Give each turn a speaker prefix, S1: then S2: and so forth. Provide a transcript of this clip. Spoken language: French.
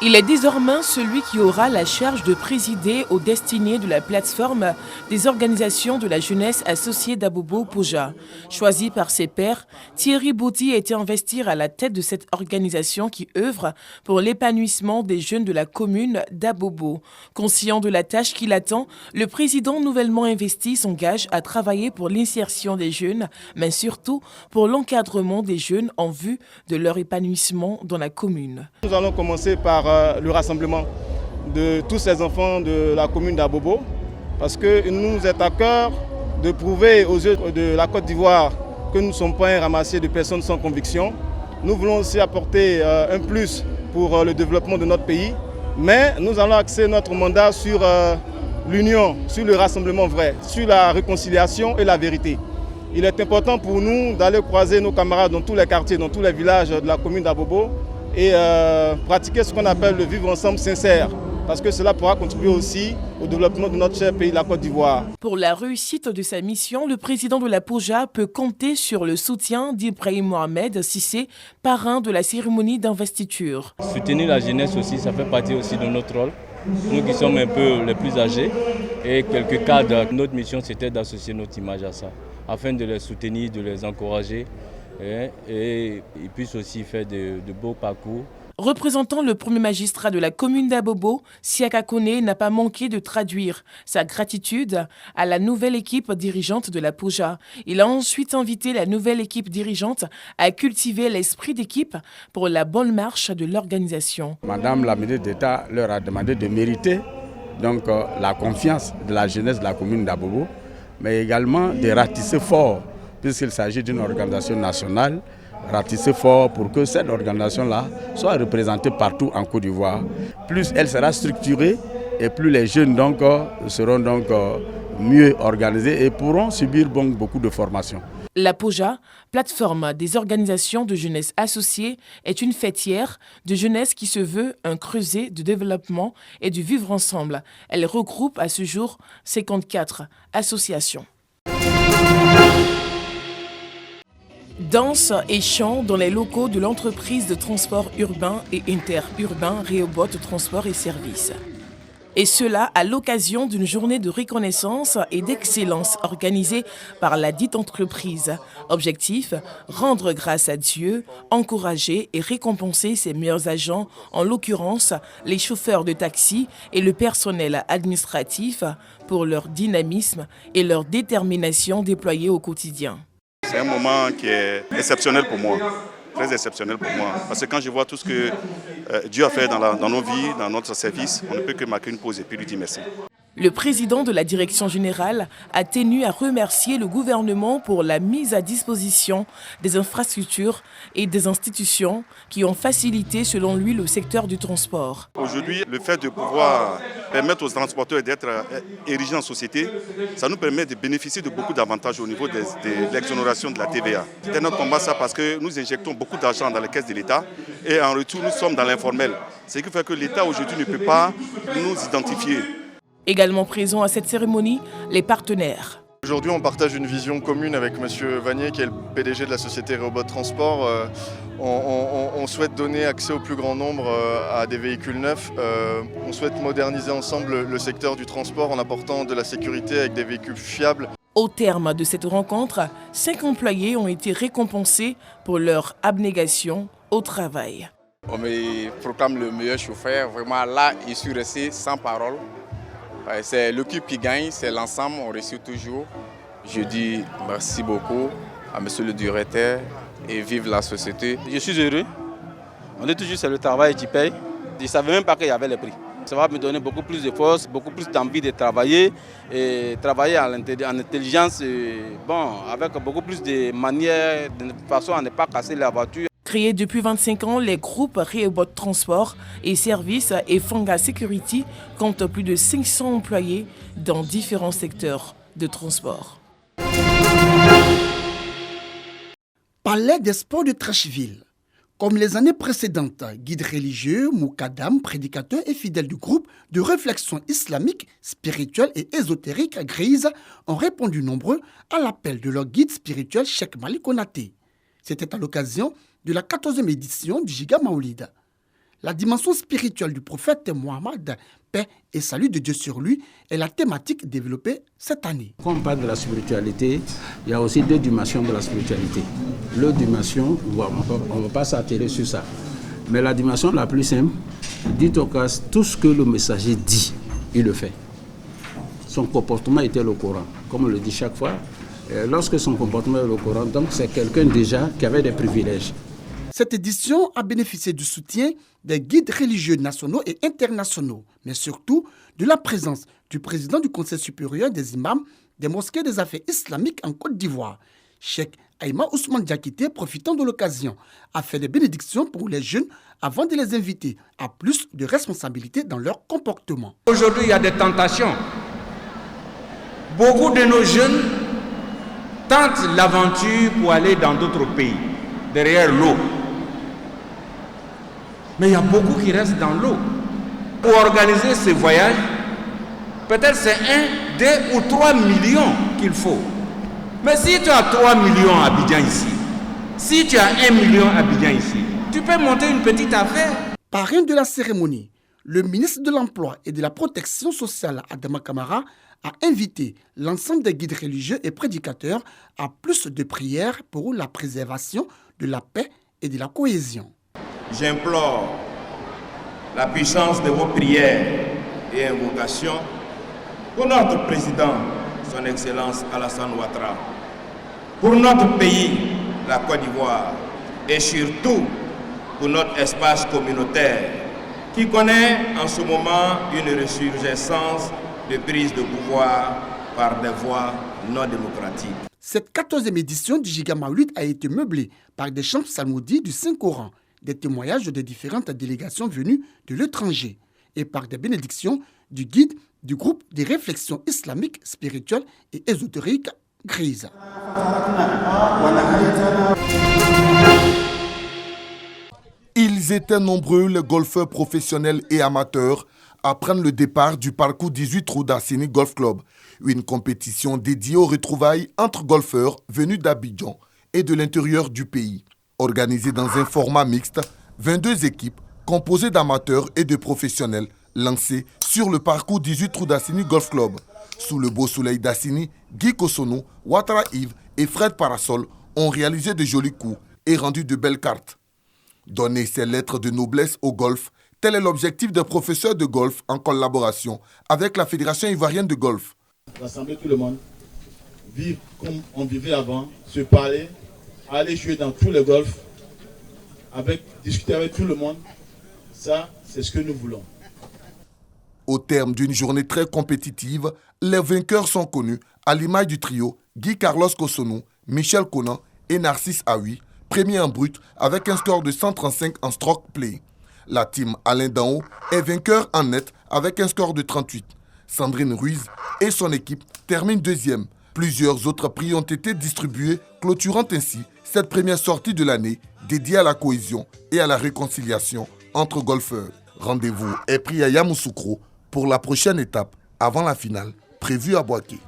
S1: Il est désormais celui qui aura la charge de présider aux destinées de la plateforme des organisations de la jeunesse associée d'Abobo-Poja. Choisi par ses pairs, Thierry Bouty a été investi à la tête de cette organisation qui œuvre pour l'épanouissement des jeunes de la commune d'Abobo. Conscient de la tâche qui l'attend, le président nouvellement investi s'engage à travailler pour l'insertion des jeunes, mais surtout pour l'encadrement des jeunes en vue de leur épanouissement dans la commune.
S2: Nous allons commencer par le rassemblement de tous ces enfants de la commune d'Abobo, parce qu'il nous est à cœur de prouver aux yeux de la Côte d'Ivoire que nous ne sommes pas un ramassier de personnes sans conviction. Nous voulons aussi apporter un plus pour le développement de notre pays, mais nous allons axer notre mandat sur l'union, sur le rassemblement vrai, sur la réconciliation et la vérité. Il est important pour nous d'aller croiser nos camarades dans tous les quartiers, dans tous les villages de la commune d'Abobo, et pratiquer ce qu'on appelle le vivre ensemble sincère, parce que cela pourra contribuer aussi au développement de notre cher pays, la Côte d'Ivoire.
S1: Pour la réussite de sa mission, le président de la Poja peut compter sur le soutien d'Ibrahim Mohamed Sissé, parrain de la cérémonie d'investiture.
S3: Soutenir la jeunesse aussi, ça fait partie aussi de notre rôle. Nous qui sommes un peu les plus âgés et quelques cadres, notre mission c'était d'associer notre image à ça, afin de les soutenir, de les encourager. Et ils puissent aussi faire de beaux parcours.
S1: Représentant le premier magistrat de la commune d'Abobo, Siaka Kone n'a pas manqué de traduire sa gratitude à la nouvelle équipe dirigeante de la Poja. Il a ensuite invité la nouvelle équipe dirigeante à cultiver l'esprit d'équipe pour la bonne marche de l'organisation.
S4: Madame la ministre d'État leur a demandé de mériter donc, la confiance de la jeunesse de la commune d'Abobo, mais également de ratisser fort, puisqu'il s'agit d'une organisation nationale, ratisser fort pour que cette organisation-là soit représentée partout en Côte d'Ivoire. Plus elle sera structurée et plus les jeunes donc, seront donc, mieux organisés et pourront subir donc, beaucoup de formations.
S1: La Poja, plateforme des organisations de jeunesse associées, est une fêtière de jeunesse qui se veut un creuset de développement et du vivre ensemble. Elle regroupe à ce jour 54 associations. Danse et chant dans les locaux de l'entreprise de transport urbain et interurbain Rehoboth Transport et Services. Et cela à l'occasion d'une journée de reconnaissance et d'excellence organisée par la dite entreprise. Objectif, rendre grâce à Dieu, encourager et récompenser ses meilleurs agents, en l'occurrence les chauffeurs de taxi et le personnel administratif, pour leur dynamisme et leur détermination déployée au quotidien.
S5: C'est un moment qui est exceptionnel pour moi, très exceptionnel pour moi. Parce que quand je vois tout ce que Dieu a fait dans nos vies, dans notre service, on ne peut que marquer une pause et puis lui dire merci.
S1: Le président de la direction générale a tenu à remercier le gouvernement pour la mise à disposition des infrastructures et des institutions qui ont facilité, selon lui, le secteur du transport.
S5: Aujourd'hui, le fait de pouvoir permettre aux transporteurs d'être érigés en société, ça nous permet de bénéficier de beaucoup d'avantages au niveau de l'exonération de la TVA. C'était notre combat ça parce que nous injectons beaucoup d'argent dans les caisses de l'État et en retour, nous sommes dans l'informel. Ce qui fait que l'État aujourd'hui ne peut pas nous identifier.
S1: Également présents à cette cérémonie, les partenaires.
S6: Aujourd'hui, on partage une vision commune avec M. Vanier, qui est le PDG de la société Rehoboth Transport. On souhaite donner accès au plus grand nombre à des véhicules neufs. On souhaite moderniser ensemble le secteur du transport en apportant de la sécurité avec des véhicules fiables.
S1: Au terme de cette rencontre, 5 employés ont été récompensés pour leur abnégation au travail.
S7: On me proclame le meilleur chauffeur. Vraiment, là, je suis resté sans parole. C'est l'équipe qui gagne, c'est l'ensemble, on réussit toujours. Je dis merci beaucoup à monsieur le directeur et vive la société.
S8: Je suis heureux. On dit toujours que c'est le travail qui paye. Je ne savais même pas qu'il y avait les prix. Ça va me donner beaucoup plus de force, beaucoup plus d'envie de travailler et travailler en intelligence, avec beaucoup plus de manières, de façon à ne pas casser la voiture.
S1: Créés depuis 25 ans, les groupes Rehoboth Transport et Services et Fanga Security comptent plus de 500 employés dans différents secteurs de transport.
S9: Palais des sports de Trècheville. Comme les années précédentes, guides religieux, moukadam, prédicateurs et fidèles du groupe de réflexion islamique, spirituelle et ésotérique Grise ont répondu nombreux à l'appel de leur guide spirituel Cheikh Malick Konaté. C'était à l'occasion de la 14e édition du Giga Maoulida. La dimension spirituelle du prophète Mohammed, paix et salut de Dieu sur lui, est la thématique développée cette année.
S10: Quand on parle de la spiritualité, il y a aussi 2 dimensions de la spiritualité. L'autre dimension, on ne va pas s'attirer sur ça. Mais la dimension la plus simple, dit au cas, tout ce que le messager dit, il le fait. Son comportement était le Coran. Comme on le dit chaque fois, lorsque son comportement est le Coran, donc c'est quelqu'un déjà qui avait des privilèges.
S9: Cette édition a bénéficié du soutien des guides religieux nationaux et internationaux, mais surtout de la présence du président du Conseil supérieur des imams des mosquées des affaires islamiques en Côte d'Ivoire. Cheikh Aïma Ousmane Diakité, profitant de l'occasion, a fait des bénédictions pour les jeunes avant de les inviter à plus de responsabilités dans leur comportement.
S11: Aujourd'hui, il y a des tentations. Beaucoup de nos jeunes tentent l'aventure pour aller dans d'autres pays, derrière l'eau. Mais il y a beaucoup qui restent dans l'eau. Pour organiser ce voyage, peut-être c'est 1, 2 ou 3 millions qu'il faut. Mais si tu as 3 millions à Abidjan ici, si tu as 1 million à Abidjan ici, tu peux monter une petite affaire.
S9: Parrain de la cérémonie, le ministre de l'Emploi et de la Protection sociale, Adama Kamara, a invité l'ensemble des guides religieux et prédicateurs à plus de prières pour la préservation de la paix et de la cohésion.
S12: J'implore la puissance de vos prières et invocations pour notre président, son Excellence Alassane Ouattara, pour notre pays, la Côte d'Ivoire, et surtout pour notre espace communautaire qui connaît en ce moment une ressurgescence de prise de pouvoir par des voies non démocratiques.
S9: Cette 14e édition du Giga Maulid a été meublée par des chants psalmodies du Saint-Coran, des témoignages de différentes délégations venues de l'étranger et par des bénédictions du guide du groupe des réflexions islamiques, spirituelles et ésotériques Grise.
S13: Ils étaient nombreux, les golfeurs professionnels et amateurs, à prendre le départ du parcours 18 trous d'Assini Golf Club, une compétition dédiée aux retrouvailles entre golfeurs venus d'Abidjan et de l'intérieur du pays. Organisée dans un format mixte, 22 équipes composées d'amateurs et de professionnels lancées sur le parcours 18 trous d'Assini Golf Club. Sous le beau soleil d'Assini, Guy Kosono, Ouattara Yves et Fred Parasol ont réalisé de jolis coups et rendu de belles cartes. Donner ses lettres de noblesse au golf, tel est l'objectif des professeurs de golf en collaboration avec la Fédération ivoirienne de golf.
S14: Rassembler tout le monde, vivre comme on vivait avant, se parler, aller jouer dans tous les golfs, discuter avec tout le monde, ça c'est ce que nous voulons.
S13: Au terme d'une journée très compétitive, les vainqueurs sont connus à l'image du trio Guy Carlos Kosono, Michel Conan et Narcisse Aoui, premier en brut avec un score de 135 en stroke play. La team Alain Danho est vainqueur en net avec un score de 38. Sandrine Ruiz et son équipe terminent deuxième. Plusieurs autres prix ont été distribués, clôturant ainsi cette première sortie de l'année dédiée à la cohésion et à la réconciliation entre golfeurs. Rendez-vous est pris à Yamoussoukro pour la prochaine étape avant la finale prévue à Boaké.